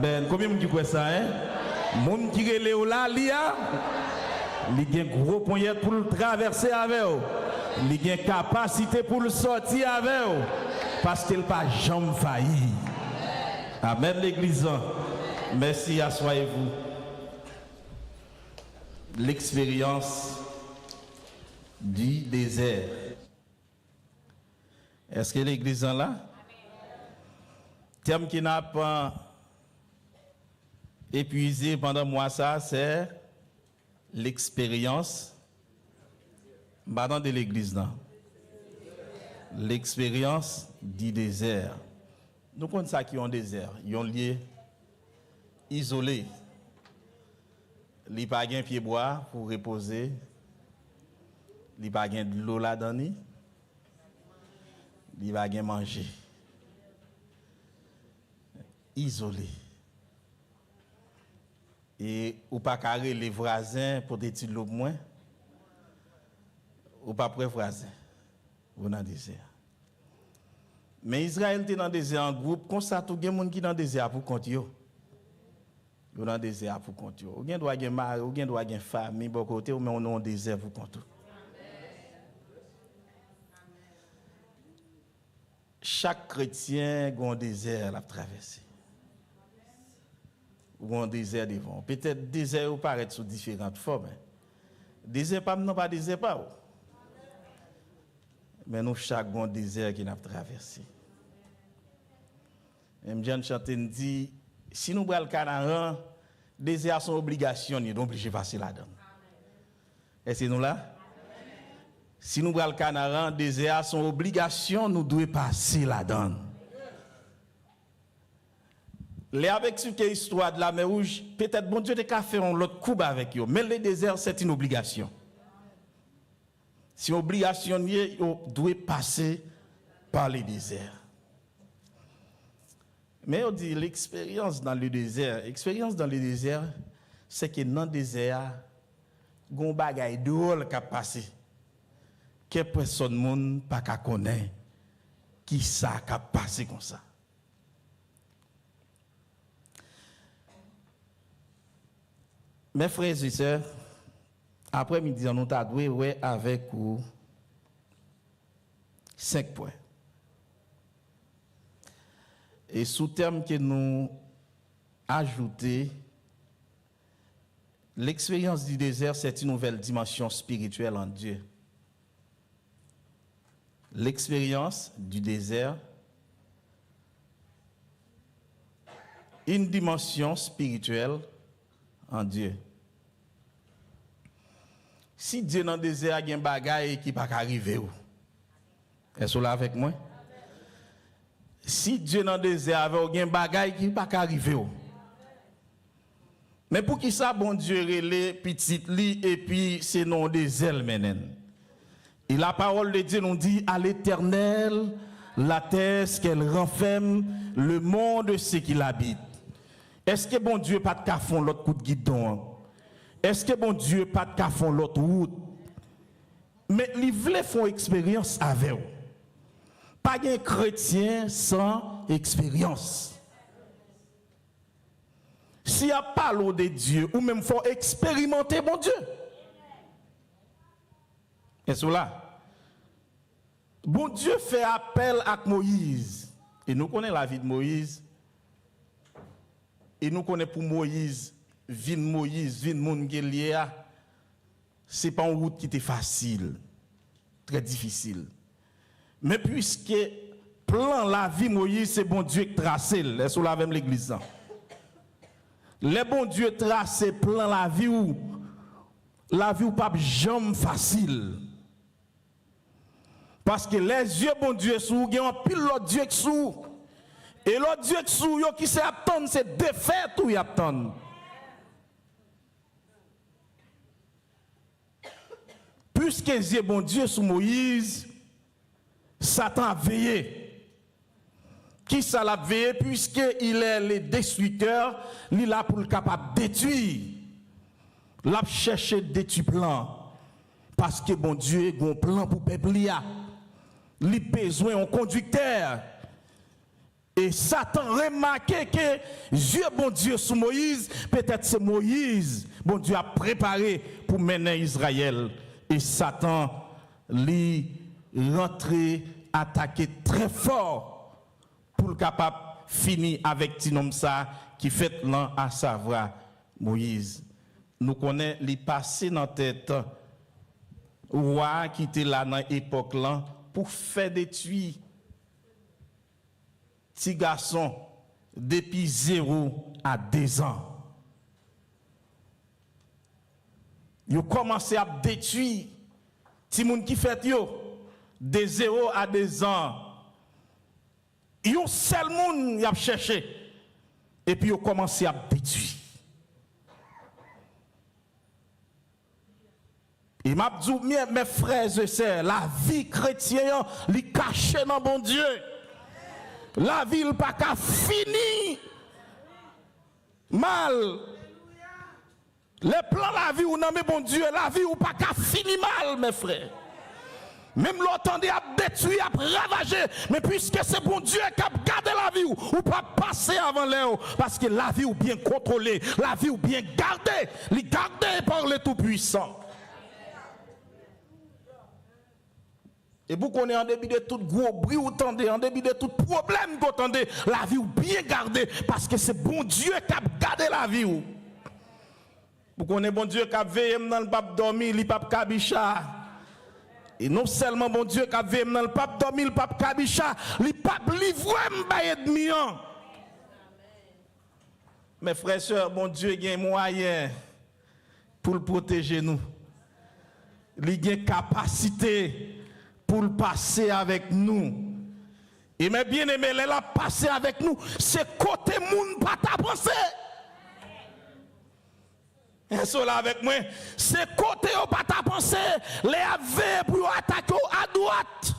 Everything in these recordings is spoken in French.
Amen. Combien de gens ça, hein? Moun qui relève là, il y a un gros poignet pour le traverser avec eux. Il y a une capacité pour le sortir avec eux. Parce qu'il n'a pas jamais failli. Amen, l'église. Merci, asseyez-vous. L'expérience du désert. Est-ce que l'église est là? Thème qui n'a pas épuisé pendant moi, ça, c'est l'expérience. Pardon de l'église, non? L'expérience du désert. Nous connaissons ça qui est un désert. Ils ont lieu isolé. Il n'y a pas de pied bois pour reposer. Il n'y a pas de l'eau là-dedans. Il n'y a pas de manger. Isolé. Et ou pas carré les voisins pour des petits l'eau moins. Ou pas près voisins. Ou dans le désert. Mais Israël était dans le désert en groupe. Comme ça, tout le monde qui est dans le désert pour compter. Ou dans le désert pour compter. Ou bien doit avoir mari, ou bien doit avoir famille, bon côté, ou mais on est dans le désert pour compter. Chaque chrétien a un désert à traverser. Ou un désert devant. Peut-être désert ou paraît sous différentes formes. Désert pas non pas désert pas. Mais nous chaque bon désert qui n'a traversé. Même Jean Chantin dit si nous prenons le Canaan, désert sont obligation, nous sommes obligés de passer là-dedans. Est-ce que nous là? Si nous prenons le Canaan, désert sont obligation, nous devons passer là-dedans. Les avec ce qui est histoire de la mer Rouge, peut-être bon Dieu a fait un autre coup avec eux, mais le désert c'est une obligation. Si obligation on doit passer par le désert. Mais on dit l'expérience dans le désert, c'est que dans le désert, il y a un bagage drôle qui a passé. Que personne ne pas connaître qui ça qui a passé comme ça. Mes frères et sœurs, après-midi, nous avons joué avec vous 5 points. Et sous terme que nous ajoutons, l'expérience du désert, c'est une nouvelle dimension spirituelle en Dieu. L'expérience du désert, une dimension spirituelle en Dieu. Si Dieu dans le désert a un bagage qui ne peut pas arriver, est-ce que vous êtes avec moi? Si Dieu dans le désert avait un bagage qui ne peut pas arriver. Mais pour qui ça, bon Dieu, les petites li et puis c'est non des ailes maintenant. Et la parole de Dieu nous dit à l'Éternel, la terre qu'elle renferme, le monde ce qu'il habite. Est-ce que bon Dieu pas de cafon l'autre coup de guidon? Est-ce que bon Dieu pas de cafon l'autre route? Mais il voulait faire expérience avec vous. Pas un chrétien sans expérience. S'il y a pas l'eau de Dieu, ou même faut expérimenter mon Dieu. Est-ce là? Bon Dieu fait appel à Moïse. Et nous connaissons la vie de Moïse. Et nous connaissons pour Moïse, vie de Moïse, vie de Mongelia. Ce n'est pas une route qui était facile, très difficile. Mais puisque plan la vie Moïse, c'est bon Dieu qui trace. Est-ce que là même l'église? Les bon Dieu trace plan la vie ou pas jamais facile. Parce que les yeux bon Dieu sous, il y a un pile l'autre Dieu qui sous. Et l'autre Dieu qui sous, qui s'est attendre, c'est défaite ou y attendre. Puisque les yeux bon Dieu sous Moïse, Satan a veillé. Qui ça l'a veillé? Puisqu'il est le destructeur, il est là pour le capable de détruire. Il a cherché de détruire plan. Parce que bon Dieu a un plan pour le peuple. Il a besoin d'un conducteur. Et Satan remarqué que Dieu, bon Dieu, sous Moïse, peut-être c'est Moïse, bon Dieu a préparé pour mener Israël. Et Satan lui rentré, attaqué très fort pour le capable finir avec Tinom ça qui fait l'an à savoir Moïse. Nous connaissons les passés dans la tête roi qui était là dans l'époque là pour faire détruire petits garçons depuis 0 à 2 ans. Ils ont commencé à détruire les gens qui fait de 0 à 2 ans. Ils ont seul monde qui a cherché et puis ils ont commencé à détruire. Et m'a dit, mes frères et sœurs, la vie chrétienne, elle cachée dans bon Dieu. La vie n'est pas qu'à finir mal. Les plans de la vie, ou non, mais bon Dieu, la vie n'est pas qu'à finir mal, mes frères. Même l'entendez à détruire, à ravager. Mais puisque c'est bon Dieu qui a gardé la vie, ou pas passer avant l'heure. Parce que la vie est bien contrôlée, la vie est bien gardée. Elle gardée par le Tout-Puissant. Et vous connaissez en début de tout gros bruit, vous entendez, en début de tout problème, vous entendez, la vie est bien gardée. Parce que c'est bon Dieu qui a gardé la vie. Vous connaissez bon Dieu qui a veillé dans le pape dormir, le pape Kabicha. Et non seulement bon Dieu qui a veillé dans le pape dormir, le pape Kabicha, le pape livré m'baïdmi. Mes frères et sœurs, bon Dieu a un moyen pour le protéger nous. Il a une capacité pour le passer avec nous. Et mes bien-aimés, elle a passé avec nous. C'est côté moun pas ta pensée. Et cela avec moi, c'est côté pas ta pensée. Les avait pour attaquer à droite.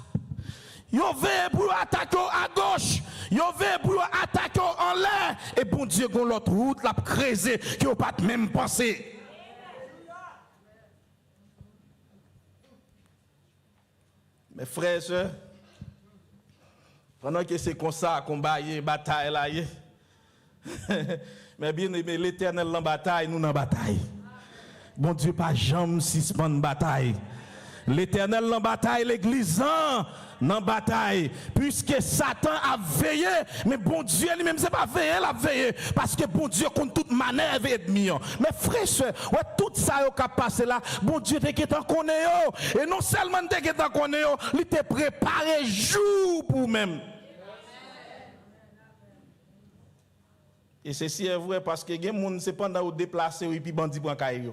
Ils veulent pour attaquer à gauche. Ils veulent pour attaquer en l'air. Et bon Dieu, qu'on l'autre route l'a creusé, qui n'a pas même pensé. Mes frères et sœurs, pendant que c'est comme ça, combat, bataille là, mais bien aimé, l'Éternel dans la bataille, nous dans la bataille. Bon Dieu, pas jamais suspendre bataille. L'Éternel dans la bataille, l'Église dans la bataille. Puisque Satan a veillé, mais bon Dieu lui-même, c'est pas veillé, il a veillé. Parce que bon Dieu compte toute manœuvre ennemi. Mais frère, ouais, tout ça qui a passé là, bon Dieu te en connaît. Et non seulement te en connaît, il te préparé jour pour même. Et ceci est vrai parce que les gens, c'est pendant qu'ils déplacent et puis bandit prend caillou.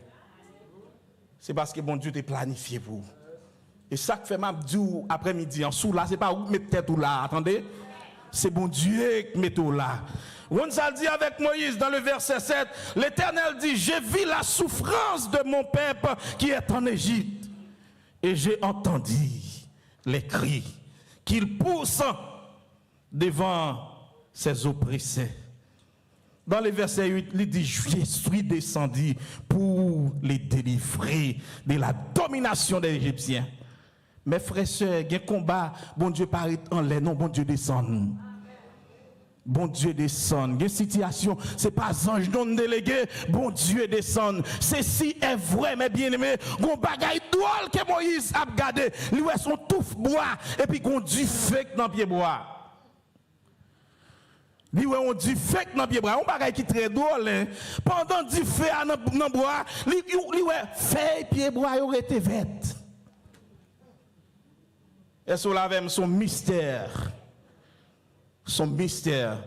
C'est parce que bon Dieu t'a planifié pour vous. Et ça que fait m'a dit après-midi en sous là, c'est pas où mettre tête ou là, attendez. C'est bon Dieu qui met tout là. On ça dit avec Moïse dans le verset 7, l'Éternel dit, j'ai vu la souffrance de mon peuple qui est en Égypte et j'ai entendu les cris qu'il pousse devant ses oppressés. Dans le verset 8, il dit, je suis descendu pour les délivrer de la domination des Égyptiens. Mes frères et sœurs, il y a un combat, bon Dieu paraît en l'air, non, bon Dieu descend. Bon Dieu descend. Il y a une situation, ce n'est pas ange non délégué, bon Dieu descend. Ceci est vrai, mes bien-aimés. Gon bagaille drôle que Moïse a gardé. Lui, son touffe bois, et puis gon du feu dans le pied bois. Lui, on dit fake dans le pied bois. On bagaille qui très drôle. Hein? Pendant du feu dans le bois, lui, fait pied bois, il aurait été vête. Et cela avec son mystère. Son mystère.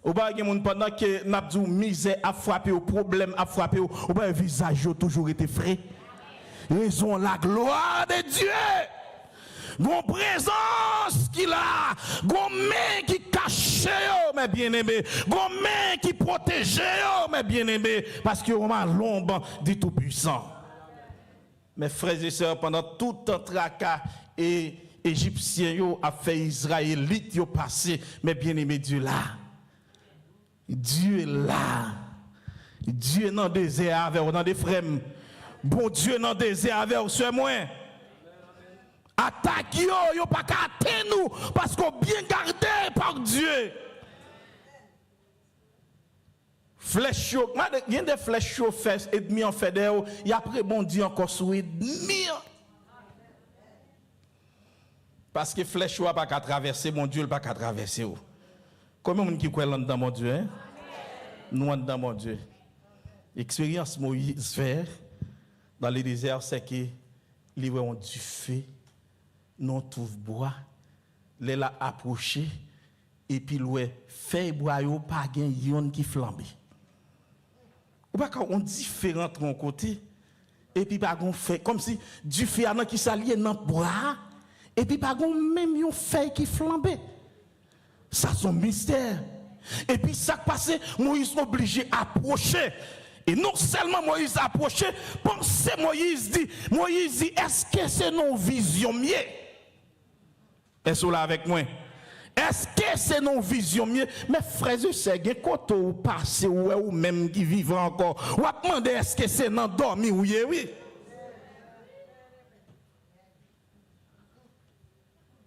Ou pas pendant que n'abdou misère a frappé au problème a frappé au pas un visage a toujours été frais. Raison la gloire de Dieu. Gon présence qu'il a, gon main qui cache mes bien-aimés, gon main qui protège mes bien-aimés parce que on a l'ombre du Tout-Puissant. Mes frères et sœurs, pendant tout un tracas et Égyptiens a fait Israélites yo passé, mais bien aimé Dieu là. Dieu est là. Dieu est dans le désert avec dans des frères. Bon Dieu dans le désert avec ce moins. Attaque yo pas qu'à nous parce qu'on bien gardé par Dieu. Flèche, il y a des flèches fait et demi en fait d'ailleurs, et après bon Dieu encore sous et demi. Parce que flèche n'a pas qu'à traverser, mon Dieu n'a pas qu'à traverser. Combien de gens qui croient dans mon Dieu? Hein? Nous dans mon Dieu. L'expérience Moïse fait dans le désert, c'est que les ont du feu, non tout bois, les l'a approché, et puis les fait bois yo pas gen yon qui flambe. Ou pas qu'on différent de mon côté, et puis pas qu'on fait comme si du feu anan qui s'allie dans bois. Et puis, pas même une feuille qui flambe. Ça, c'est un mystère. Et puis, ça passe, Moïse est obligé d'approcher. Et non seulement Moïse approché, pensez Moïse dit, est-ce que c'est nos visions mieux? Est-ce que vous là avec moi? Est-ce que c'est nos visions mieux? Mais frères et sœurs, quand vous passez ou même qui vivent encore, vous demandez est-ce que c'est dans dormi ou oui?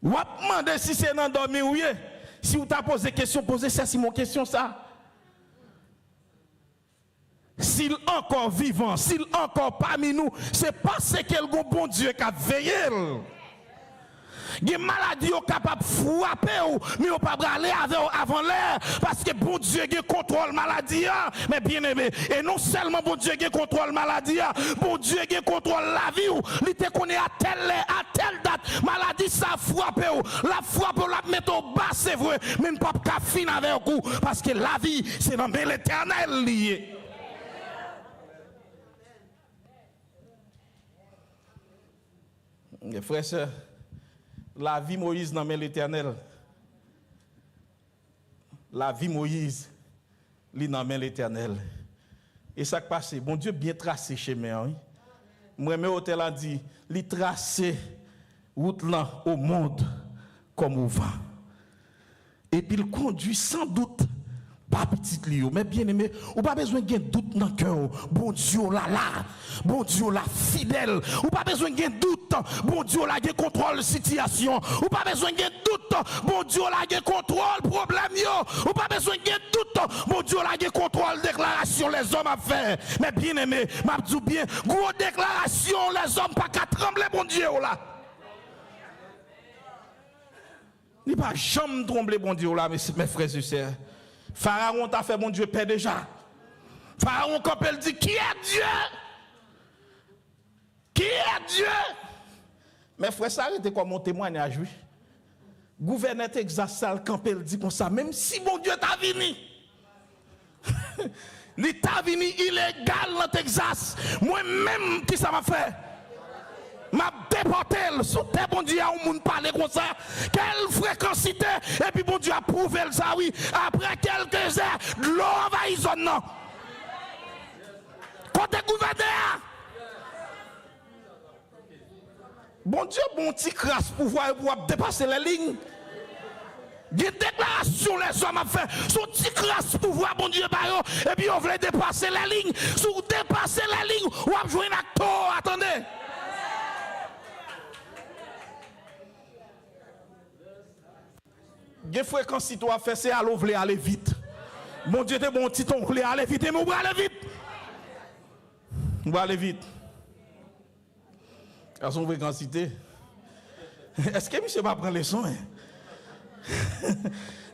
Ou demander si c'est dans dormi ou bien. Si vous t'avez posé question, posez ça, c'est mon question ça. S'il encore vivant, s'il encore parmi nous, c'est parce que le bon Dieu qui a veillé. Il y a des maladies capables de frapper, mais on ne peut pas aller avant l'air, parce que bon Dieu qui contrôle la maladie. Mais bien aimé, et non seulement bon Dieu qui contrôle la maladie, bon Dieu qui contrôle la vie. Il te connaît à telle date, maladie ça frappe, la frappe, la met au bas, c'est vrai, mais ne pas finir avec vous, parce que la vie, c'est dans l'éternel lié. Mes frères et sœurs, la vie Moïse dans l'éternel. La vie Moïse, li dans l'éternel. Et ça qui passe, bon Dieu bien tracé chemin. Moi, mes hôtels a dit, li tracé route là au monde comme au vent. Et puis il conduit sans doute, pas petit lieu, mais bien aimé, ou pas besoin de doute dans le cœur. Bon Dieu là, bon Dieu là, fidèle. Ou pas besoin de doute. Bon Dieu là, il contrôle la situation. Ou pas besoin de doute. Bon Dieu là, il contrôle le problème. Ou pas besoin de doute. Bon Dieu là, il contrôle la déclaration les hommes à faire. Mais bien aimé, m'a dit bien, gros déclaration, les hommes pas qu'à trembler, bon Dieu là. Il pas jamais trembler, bon Dieu là, mes frères et sœurs. Pharaon t'a fait, mon Dieu, paix déjà. Pharaon, quand elle dit, qui est Dieu? Qui est Dieu? Mes frères, ça arrête comme mon témoignage, oui. Gouverneur Texas, quand elle dit comme ça, même si mon Dieu t'a venu, il t'a venu illégal dans Texas, moi-même, qui ça m'a fait? M'a déporté sous terre, bon Dieu, on monde parler comme ça. Quelle fréquencité, et puis bon Dieu a prouvé ça, oui. Après quelques heures, l'eau envahit zone, non. Côté gouverneur. Bon Dieu, bon petit crasse pour dépasser les lignes. Des déclarations les hommes ont fait. Son petit crasse pour voir bon Dieu, et puis on voulait dépasser les lignes. Si vous dépassez les lignes, on va jouer un acteur. Attendez. Des fréquences si tu as fait, c'est aller vite. Mon Dieu, t'es bon petit, on voulait aller vite, mais on va aller vite. On va aller vite. À son fréquencité. Est-ce que monsieur va prendre les soins?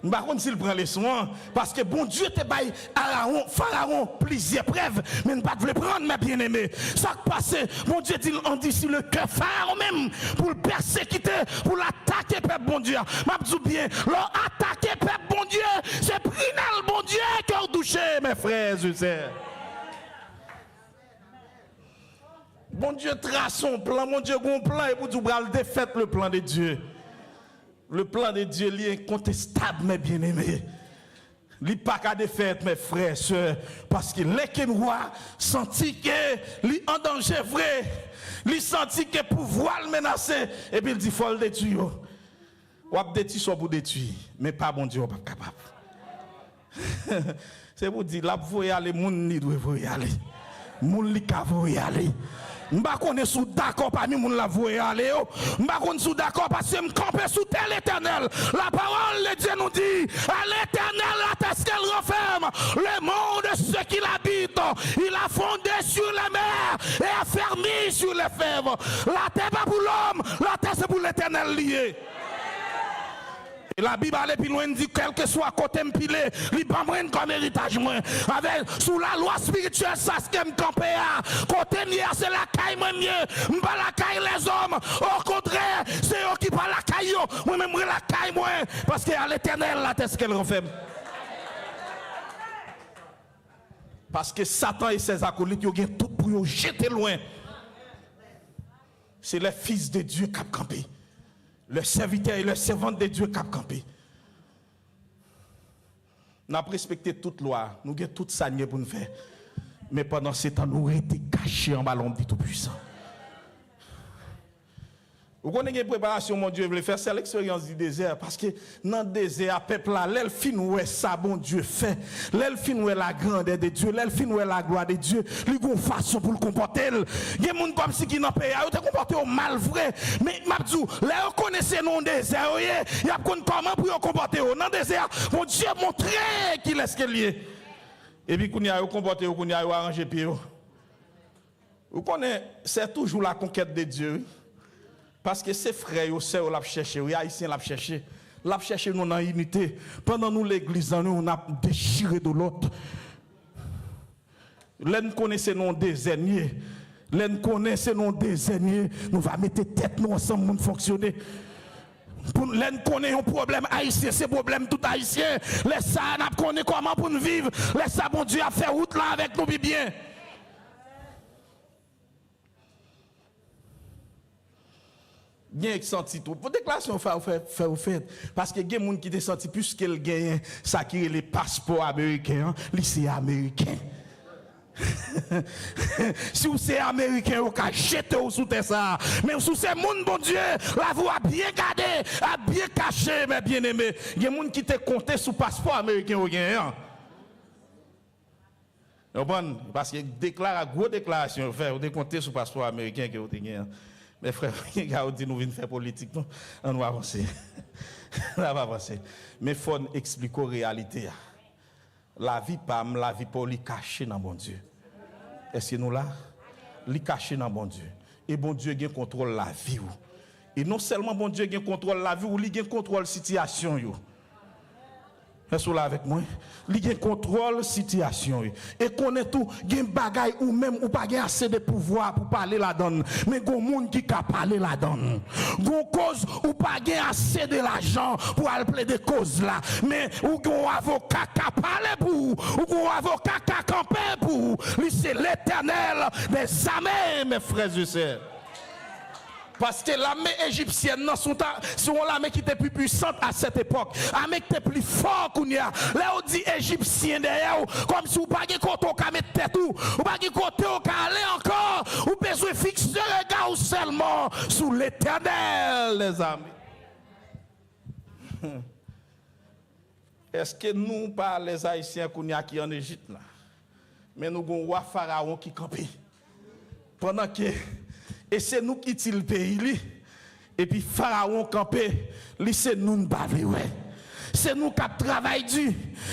Je ne sais pas s'il prend les soins, parce que bon Dieu te baille Pharaon plusieurs preuves, mais ne pas te prendre, mes bien-aimés. Ça qui passe, bon Dieu dit, on dit sur le cœur Pharaon même, pour le persécuter, pour l'attaquer, peuple bon Dieu. Je dis bien, leur attaquer, peuple bon Dieu, c'est prinal bon Dieu qui a touché, mes frères et sœurs. Bon Dieu trace son plan, mon Dieu a un plan, et pour tout le défaite le plan de Dieu. Le plan de Dieu est incontestable, mes bien-aimés. Il n'est pas qu'à défaite, mes frères et sœurs, parce que les Kénois sentit que est en danger vrai. Il sentit que pouvoir le menacer, et puis il dit il faut le détruire. Ou à détruire soit pour détruire, mais pas bon Dieu, pas capable. C'est pour dire, là, vous y aller, moun ni doit y aller. Moun li ka vous y aller. M'ba connais sous d'accord parmi moun la voye aller. M'ba connais sous d'accord parce que m'camper sous tel éternel. La parole de Dieu nous dit à l'éternel la terre qu'elle renferme. Le monde ceux qui l'habitent. Il a fondé sur les mers et a fermé sur les fèves. La terre pas pour l'homme, la terre c'est pour l'éternel lié. Et la Bible allait plus loin dit quel que soit côté m'pilé, li pas moins comme héritage moi. Avec sous la loi spirituelle ça ce que m'campé a. Côté nier c'est la caille moi mieux, m'pas la caille les hommes. Au contraire, c'est eux qui pas la caille yo. Moi même la caille moi parce que à l'éternel la tête qu'elle renferme. Parce que Satan et ses acolytes ont tout pour jeter loin. C'est les fils de Dieu qui ont campé. Le serviteur et le servant de Dieu qui ont campé. Nous avons respecté toute loi, nous avons tout ça pour nous faire. Mais pendant ce temps, nous avons été cachés en ballon de Tout-Puissant. Vous connaissez une préparation, mon Dieu, veut faire, c'est l'expérience du désert. Parce que dans le désert, le peuple là, l'elfine où est ça, bon Dieu fait. L'elfine où est la grandeur de Dieu, l'elfine où est la gloire de Dieu. Il y a une façon pour le comporter. Il y a des gens comme si qui n'ont pas ils te comporté au mal vrai. Mais, Mabdou, là, vous connaissez non désert, il y a comment pour vous comporter. Dans le désert, mon Dieu montre qu'il est ce qu'il est. Et puis, quand vous comportez, vous arrangez pied. Vous connaissez, c'est toujours la conquête de Dieu. Parce que ces frères, ces sœurs, l'ont cherché, les haïtiens l'ont cherché. L'ont cherché nous dans l'unité. Pendant nous, l'église, nous, on a déchiré de l'autre. L'un connaissait nos désigniers. L'un connaissait nos désigniers. Nous va mettre tête nous ensemble pour fonctionner. L'un connaît un problème haïtien, c'est problème tout haïtien. Les ça, nous connaissons comment pour nous vivre. Les ça, bon Dieu a fait route là avec nous bien. Bien senti tout. Pour déclaration fait parce que il y a des gens qui ont senti plus qu'elle gagne ça qui est les passeports américains, lycée américain. Si vous êtes américain, vous pouvez jeter sous ça. Mais si vous êtes monde, bon Dieu, la vous a bien gardé, a bien caché, mes bien-aimés. Il y a des gens qui te compté sous passeport américain au gagnant. Parce que déclare à gros déclaration, vous compté sous passeport américain que vous avez gagné. Mes frères, vous dit nous venons faire politique, non? On va avancer. On va avancer. Mais il faut expliquer la réalité. La vie pam, la vie pour lui cacher dans mon Dieu. Est-ce que nous là? Lui cacher dans mon Dieu. Et bon Dieu a contrôle la vie. Et non seulement bon Dieu a contrôle la vie, il a contrôle la situation. Est-ce que là avec moi? Il contrôle la situation. Et qu'on est tout, il y a un bagay ou même ou pas assez de pouvoir pour parler là-dedans. Mais il y a un monde qui peut parler là-dedans. Il y a une cause ou pas assez de l'argent pour aller plaider des causes là. Mais ou il y a un avocat qui parle pour vous. Ou il y a un avocat qui campe pour vous. C'est l'éternel des armées, mes frères et sœurs. Parce que l'armée égyptienne, c'est l'armée qui était plus puissante à cette époque. L'armée qui était plus forte qu'on y a. Là, on dit égyptien derrière, comme si vous n'avez pas de côté au mettre tête ou pas de côté au aller encore. Vous besoin fixer le regard seulement sous l'éternel, les amis. Est-ce que nous, pas les Haïtiens qu'on y a qui en Égypte, là, mais nous avons un roi pharaon qui campe. Pendant que. Et c'est nous qui tirons le pays. Et puis Pharaon campé, c'est nous qui bavons. C'est nous qui travaillons dur.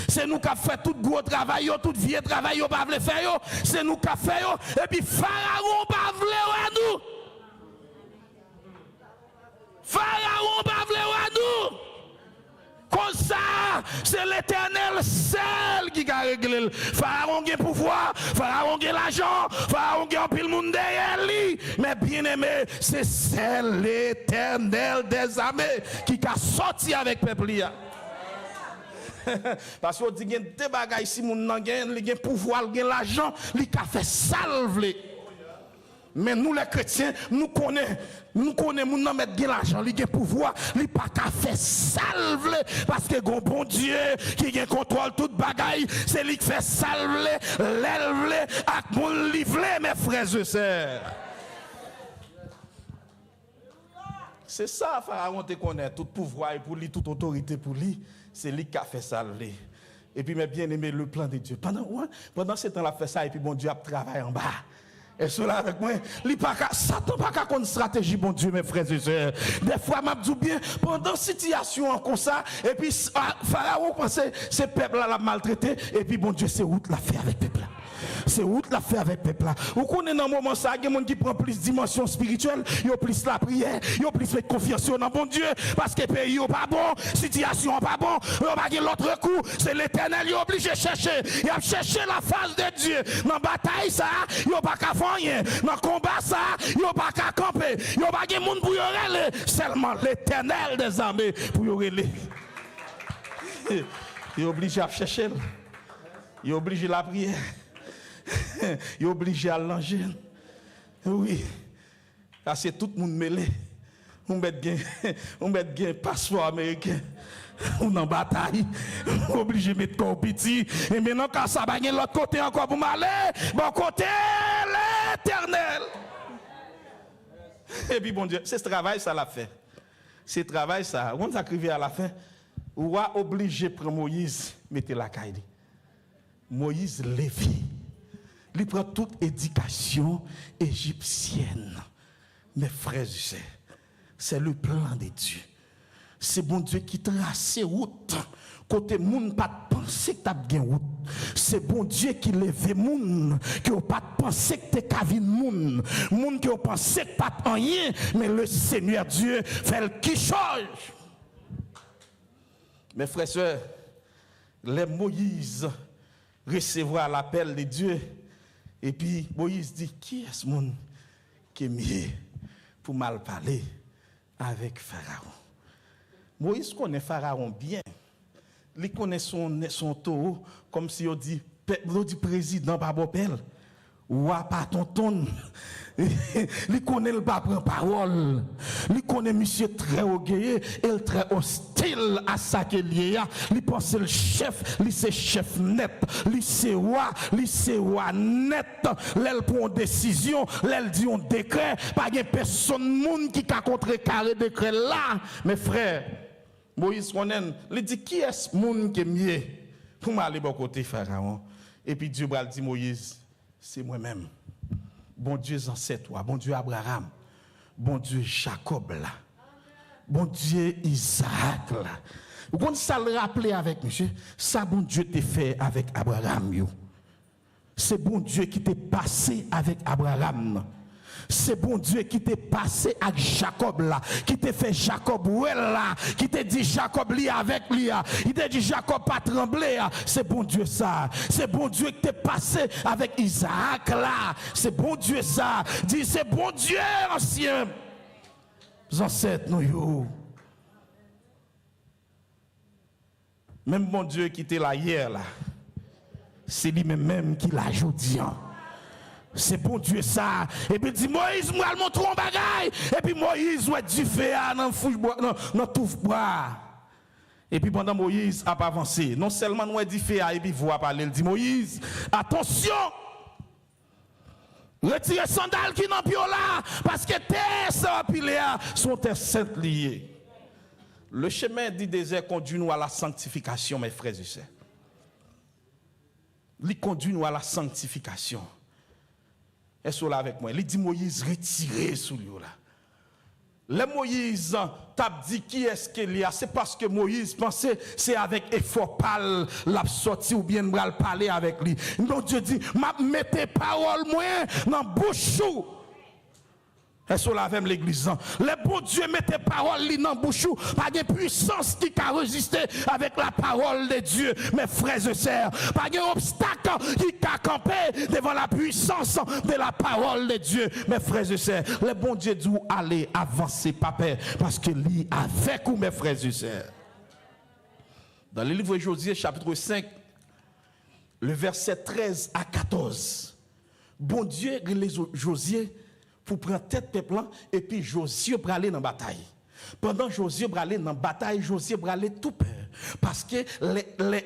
C'est nous qui fait tout gros travail, tout vieux travail, nous ne faire. C'est nous qui faisons. Et puis Pharaon bavle à nous. Pharaon bavle à nous. Comme ça, c'est l'éternel seul qui a réglé. Pharaon a le pouvoir, Pharaon a l'argent, Pharaon a pile monde derrière lui. Mais bien aimé, c'est l'éternel des armées qui a sorti avec le peuple. Parce qu'on dit qu'il y a des bagages ici, il a le pouvoir, il a l'argent, il a fait salver. Mais nous les chrétiens, nous connaissons, nous mettre l'argent, il a le pouvoir, il n'a pas qu'à faire salver. Parce que bon Dieu qui contrôle toute bagaille, c'est lui qui fait salver, l'élever, avec mon livret, mes frères et sœurs. C'est ça, Pharaon te connaît, tout pouvoir pour lui, toute autorité pour lui, c'est lui qui a fait salver. Et puis, mes bien-aimés, le plan de Dieu. Pendant ce temps, il a fait ça, et puis bon Dieu a travaillé en bas. Et cela avec moi, Satan pas qu'à une stratégie, bon Dieu, mes frères et sœurs. Des fois, m'a dit bien, pendant situation comme ça, et puis Pharaon pensait, ce peuple-là l'a maltraité, et puis bon Dieu, c'est où l'a fait avec le peuple là. C'est où l'a fait avec le peuple là. Vous connaissez dans le moment ça, il y a des gens qui prennent plus de dimension spirituelle, ils ont plus la prière, ils ont plus de confiance dans bon Dieu, parce que le pays n'est pas bon, situation n'est pas bon, ils n'ont pas l'autre coup, c'est l'éternel, ils sont obligés de chercher. Ils ont cherché la face de Dieu. Dans la bataille, ça, ils n'ont pas qu'à faire rien. Dans le combat, ça, ils n'ont pas qu'à camper. Ils n'ont pas de monde pour y aller. Seulement l'éternel des armées pour y aller. Ils sont obligés à chercher. Ils sont obligés à la prière. Ils sont obligés à langer. Oui. Parce que tout le monde mêlé. On met un passeport américain. On en bataille. Obligé de mettre corps petit. Et maintenant, quand ça va l'autre côté encore pour m'aller, bon côté, l'éternel. Et puis, bon Dieu, c'est ce travail, ça l'a fait. C'est ce travail, ça. On a arrivé à la fin. On a obligé de prendre Moïse, mettre la caille. Moïse levé. Il prend toute éducation égyptienne. Mes frères et sœurs, c'est le plan de Dieu. C'est bon Dieu qui trace route. Côté moun pas penser que tu as bien route. C'est bon Dieu qui lève moun qui n'a pas pensé que tu es cavine moun. Moun qui a pensé que pas rien, mais le Seigneur Dieu fait le qui change. Mes frères et sœurs, les Moïse recevoir l'appel de Dieu. Et puis Moïse dit, qui est ce monde qui est mieux pour mal parler avec Pharaon? Moïse connaît Pharaon bien. Il connaît son taureau comme si on dit président par Bopel. Ou pas tonton. Il connaît le pas prendre parole. Il connaît monsieur très orgueilleux et très hostile à ça qu'il y a. Il pense le chef, il c'est chef net, il c'est roi net. L'elle prend une décision, l'elle dit un décret, pas de personne monde qui a contrecarré décret là. Mes frères, Moïse connaît, il dit qui est ce monde qui est mieux pour m'aller bon côté Pharaon. Et puis Dieu va dire Moïse, c'est moi-même. Bon Dieu ancêtre toi, bon Dieu Abraham, bon Dieu Jacob là, bon Dieu Isaac là. Vous comprenez ça le rappeler avec monsieur, ça bon Dieu t'a fait avec Abraham yo. C'est bon Dieu qui t'est passé avec Abraham. C'est bon Dieu qui t'est passé avec Jacob là, qui t'a fait Jacob ouais là, qui t'a dit Jacob li avec lui, il t'a dit Jacob pas trembler, c'est bon Dieu ça. C'est bon Dieu qui t'est passé avec Isaac là, c'est bon Dieu ça. Dit c'est bon Dieu ancien. Ancêtres nous yo. Même bon Dieu qui était là hier là, c'est lui-même qui l'a aujourd'hui. C'est bon Dieu ça. Et puis il dit Moïse, moi je montre un bagaille. Et puis Moïse ouais du feu dans tout bois. Et puis pendant Moïse a pas avancé, non seulement nous dit feu et puis voix parler, il dit Moïse, attention. Retirez sandales qui n'ont plus là parce que terre ça pilé sont terre sainte liées. Le chemin du désert conduit nous à la sanctification mes frères et sœurs. Il conduit nous à la sanctification. Est-ce là avec moi? Il dit Moïse retirez sous lui là. Le Moïse t'a dit qui est-ce qu'il y a? C'est parce que Moïse pensait c'est avec effort pâle l'a sorti ou bien le parler avec lui. Donc Dieu dit mettez parole moi dans bouche. Est-ce là avec l'église? Le bon Dieu mettez parole dans bouche, pas de puissance qui a résisté avec la parole de Dieu, mes frères et sœurs. Pas de obstacle qui a campé devant la puissance de la parole de Dieu, mes frères et sœurs. Le bon Dieu dit allez avancer papa parce que lui avec vous mes frères et sœurs. Dans le livre de Josué chapitre 5 le verset 13 à 14. Bon Dieu les Josué pour prendre tête peuple et puis Josué pour aller dans la bataille. Pendant Josué pour aller dans la bataille, Josué pour aller tout peur. Parce que les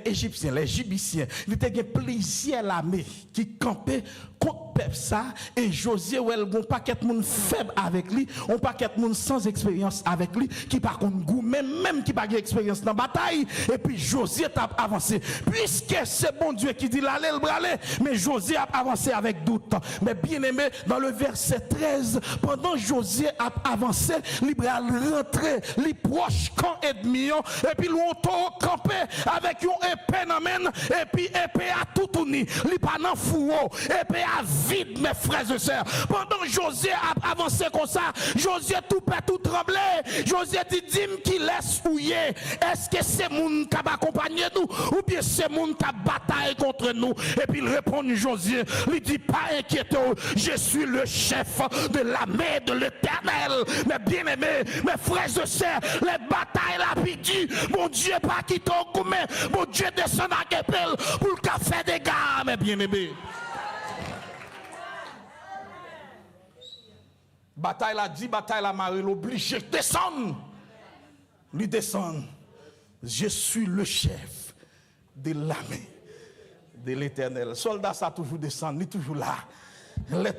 Égyptiens, les Égyptiens, ils étaient plusieurs l'armée qui campaient contre peuple ça et Josué ou elle gon paquet monde faible avec lui, on paquet monde sans expérience avec lui qui par contre goût même qui pas expérience dans bataille et puis Josué t'a avancé puisque c'est bon Dieu qui dit l'aller le braler mais Josué a avancé avec doute. Mais bien aimé dans le verset 13 pendant Josué a avancé, il a rentré, il proche camp ennemi et puis l'on campé avec une épée dans main et puis épée à tout tourné, il pas dans fourreau, épée à vide mes frères et sœurs. Pendant Josué a avancé comme ça, Josué tout peur tout tremblé. Josué dit dis-moi qui laisse fouiller. Est-ce que c'est monde qui va accompagner nous ou bien c'est monde qui a bataille contre nous? Et puis il répond Josué, il dit pas inquiétez-vous, je suis le chef de l'armée de l'Éternel. Mais bien aimé, mes frères et sœurs, les batailles la pitié, mon Dieu pas quitter au gourmet, mon Dieu descend à Gepel pour le faire des gars, mes bien aimés. Bataille la dit, bataille la marée, l'obligé descendre. Lui descendre. Je suis le chef de l'armée de l'Éternel. Soldat ça toujours descend, il est toujours là.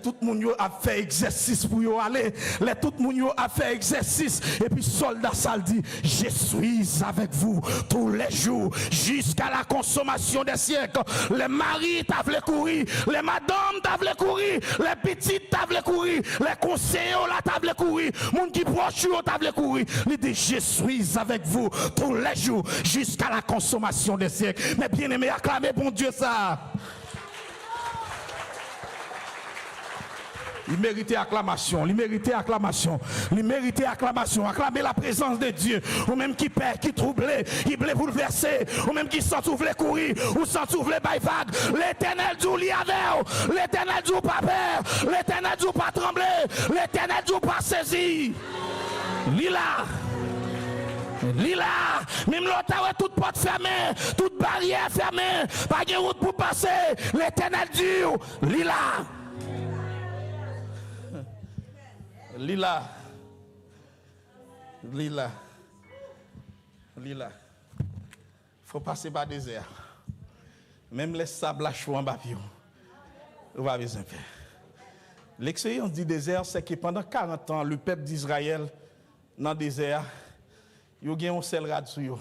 Tout le monde a fait exercice pour y aller. Tout le monde a fait exercice. Et puis soldat ça dit, je suis avec vous tous les jours jusqu'à la consommation des siècles. Les maris t'avaient courir, les madames t'avaient courir, les petites t'avaient courir, les conseillers là t'avaient courir, monde qui proche t'avaient courir. Il dit, je suis avec vous tous les jours jusqu'à la consommation des siècles. Mais bien aimé, acclamez bon Dieu ça. Il méritait acclamation, il méritait acclamation, il méritait acclamation, acclamer la présence de Dieu, ou même qui perd, qui troublé, qui voulait bouleverser, ou même qui s'en voulait courir, ou s'en voulait bailler vague. L'Éternel dit li avec, l'Éternel dit pas peur, l'Éternel dit pas trembler, l'Éternel dit pas saisir. Lila. Lila, même l'autre toute porte fermée, toute barrière fermée, pas de route pour passer. L'Éternel dit, Lila. Lila. Lila. Lila. Faut passer par le désert. Même les sables à chaud en bas, on va besoin faire. L'expérience du désert, c'est que pendant 40 ans, le peuple d'Israël, dans le désert, il y a un seul radio.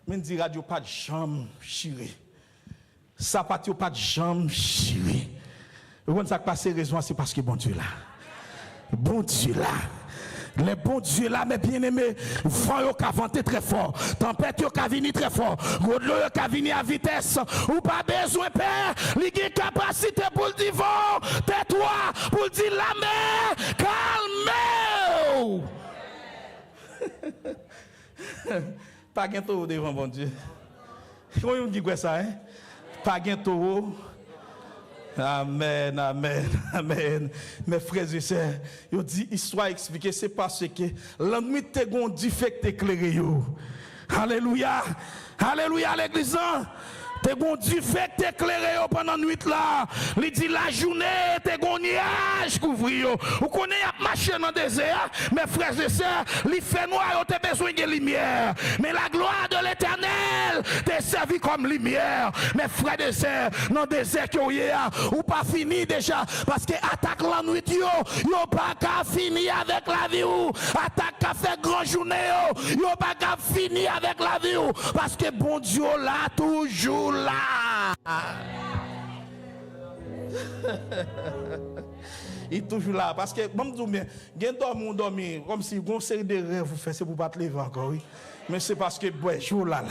Mais dit radio pas de jambe chiré. Ça pas de jambe chiré. Vous savez ça qui passe raison, c'est parce que bon Dieu là. Bon Dieu là. Les bons dieux là, mes bien-aimés, vent yo ka venter très fort, tempête yo ka vini très fort, gros de l'eau yo ka vini à vitesse, ou pas besoin père, li gen capacité pour le dire vent, tais-toi, pour le dire la mer, calmez. Pas gen taureau devant bon Dieu. Comment on dit quoi ça, hein? Pas gen taureau. Amen, amen, amen. Mes frères et sœurs, ils dit histoire expliquée, c'est parce que l'ennemi te gon defect éclairé yo. Alléluia. Alléluia l'église. Te gon defect éclairé yo pendant nuit là. Il dit la journée te gon nuage couvri yo. Vous connaissez à marcher dans le désert, mes frères et sœurs, il fait noir yo te besoin de lumière. Mais la gloire de l'Éternel te servi comme lumière. Mes frères et sœurs, dans le désert que ou pas fini déjà parce que attaque la nuit yo pas qu'à finir avec la vie ou attaque qu'à faire grand journée yo pas qu'à finir avec la vie ou parce que bon Dieu là toujours là. Il est toujours là parce que bon dis bien gen dormi comme si une série de rêves vous faites c'est pour pas te lever encore oui mais c'est parce que bon jour là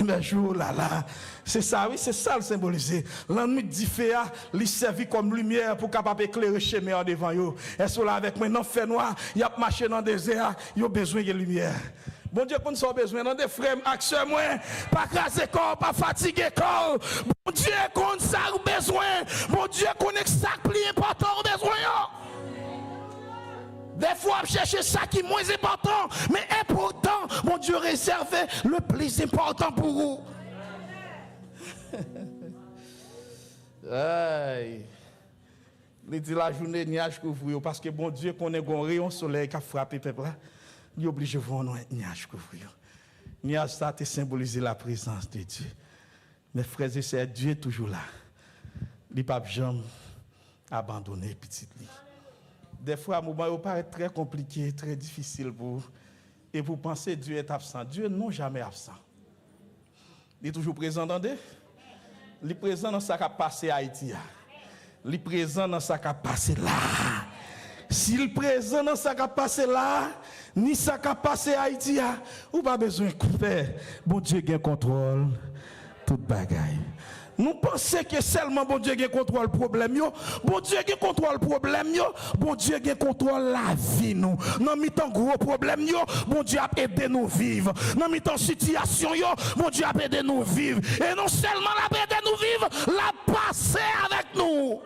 mais jour là c'est ça oui c'est ça le symboliser l'ennemi dit fait il servi comme lumière pour capable éclairer chemin devant yo est-ce là avec moi non fait noir il a marché dans le désert il a besoin de lumière. Bon Dieu, qu'on soit besoin dans des frères, action moins, pas craser corps, pas fatiguer corps. Bon Dieu, qu'on ça besoin. Bon Dieu, qu'on est ça plus important besoin. Des fois, chercher ça qui est moins important, mais important. Mon Dieu, réservez le plus important pour vous. Aïe. Il dit la journée nuage couvre parce que bon Dieu connaît un rayon soleil qui a frappé peuple là. Il est obligé de voir un nuage couvrir. Nuage ça te symboliser la présence de Dieu. Mes frères et sœurs, Dieu est toujours là. les papes jamais abandonné petite li. Des fois, moment paraît très compliqué, très difficile pour et vous pensez Dieu est absent. Dieu n'est jamais absent. Il est toujours présent dans des. Il est présent dans sa capacité à Haïti. Il est présent dans sa capacité là. S'il est présent dans sa capacité là, ni sa capacité à Haïti, ou pas besoin de faire. Bon Dieu a contrôle toute bagaille. Nous pensons que seulement bon Dieu qui contrôle le problème, bon Dieu qui contrôle le problème, bon Dieu qui contrôle la vie nous. Dans mi-temps gros problème, bon Dieu a aidé nous vivre. Dans mi-temps situation, bon Dieu a aidé nous vivre. Et non seulement l'a aidé nous vivre, l'a passé avec nous.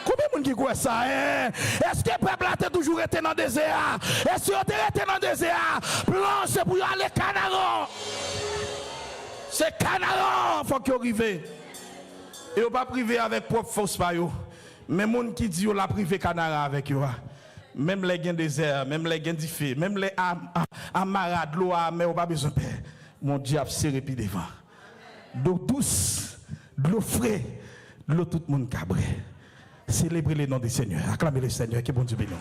Combien de monde qui croit ça? Est-ce que le peuple a toujours été dans le désert? Est-ce qu'il a été dans le désert? Plan, c'est pour aller au Canada. C'est Canada, il faut qu'il arrive. Et on ne pas privé avec propre force. Mais les gens qui disent qu'on a privé Canada avec eux. Même les gens désert, même les gens diffé, même les amarades, l'eau, mais on n'a pas besoin de paix. Mon Dieu a serré puis devant. D'eau douce, de l'eau frais, de l'eau tout le monde cabré. Célébrez le nom du Seigneur. Acclamez le Seigneur, que bon Dieu bénisse.